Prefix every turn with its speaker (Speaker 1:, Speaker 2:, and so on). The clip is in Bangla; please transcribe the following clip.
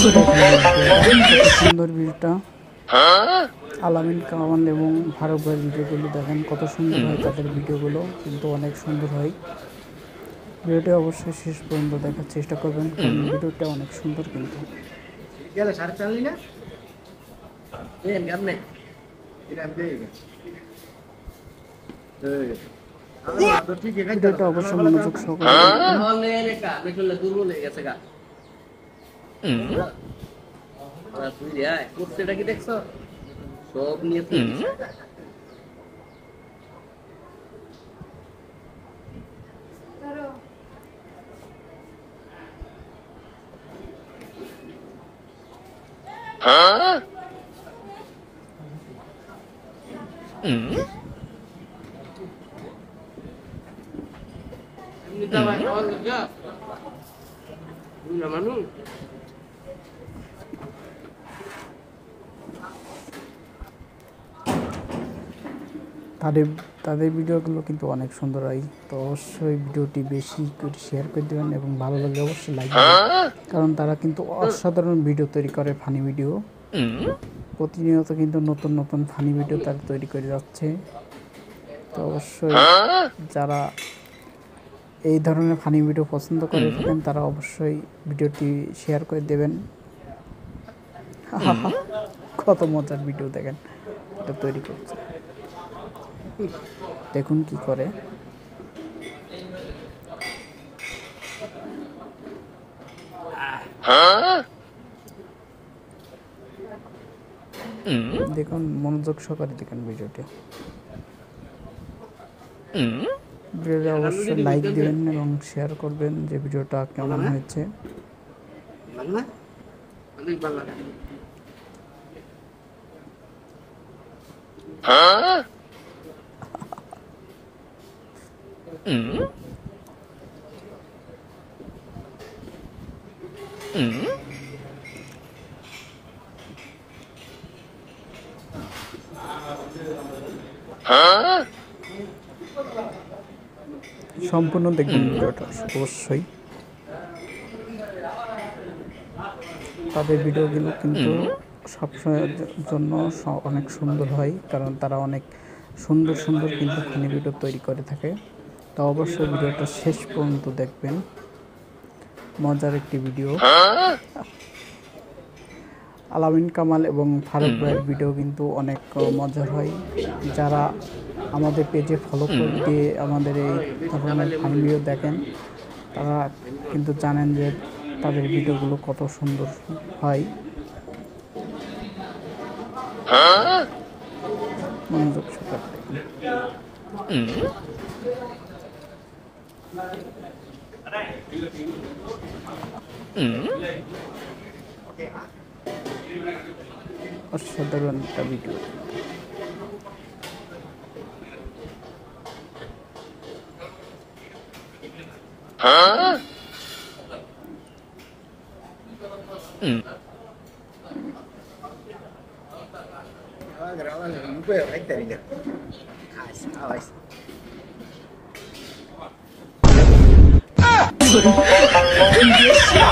Speaker 1: সুন্দর ভিডিওটা আলামিন কামাল এবং ফারুক ভাইয়ের ভিডিওগুলো দেখেন, কত সুন্দর হয় তাদের ভিডিওগুলো, কিন্তু অনেক সুন্দর হয়। ভিডিওটি অবশ্যই শেষ পর্যন্ত দেখার চেষ্টা করবেন, কারণ ভিডিওটা অনেক সুন্দর। কিন্তু ভিডিওটা অবশ্যই মনোযোগ
Speaker 2: সহকারে কি দেখছো সব নিয়ে
Speaker 1: তাদের ভিডিওগুলো কিন্তু অনেক সুন্দর হয়। তো অবশ্যই ভিডিওটি বেশি করে শেয়ার করে দেবেন এবং ভালো লাগলে অবশ্যই লাইক দেবেন, কারণ তারা কিন্তু অসাধারণ ভিডিও তৈরি করে, ফানি ভিডিও। প্রতিনিয়ত কিন্তু নতুন নতুন ফানি ভিডিও তারা তৈরি করে যাচ্ছে। তো অবশ্যই যারা এই ধরনের ফানি ভিডিও পছন্দ করে থাকেন তারা অবশ্যই ভিডিওটি শেয়ার করে দেবেন। কত মজার ভিডিও দেখেন এটা তৈরি করছে, দেখুন কি করে। দেখুন, মনোযোগ সহকারে দেখেন ভিডিওটি। ভিডিওটা অবশ্যই লাইক দিবেন এবং শেয়ার করবেন যে ভিডিওটা কেমন হয়েছে। সম্পূর্ণ দেখবেন ভিডিওটা অবশ্যই। তাদের ভিডিওগুলো কিন্তু সবসময়ের জন্য অনেক সুন্দর হয়, কারণ তারা অনেক সুন্দর সুন্দর কিন্তু ফানি ভিডিও তৈরি করে থাকে। তো অবশ্যই ভিডিওটা শেষ পর্যন্ত দেখবেন, মজার একটি ভিডিও। আলামিন কামাল এবং ফারুক ভাইয়ের ভিডিও কিন্তু অনেক মজার হয়। যারা আমাদের পেজে ফলো করে দিয়ে আমাদের এই ধরনের ফানি ভিডিও দেখেন তারা কিন্তু জানেন যে তাদের ভিডিওগুলো কত সুন্দর হয়। মনোযোগ সহকারে অসাধারণ একটা ভিডিও।
Speaker 3: 别笑！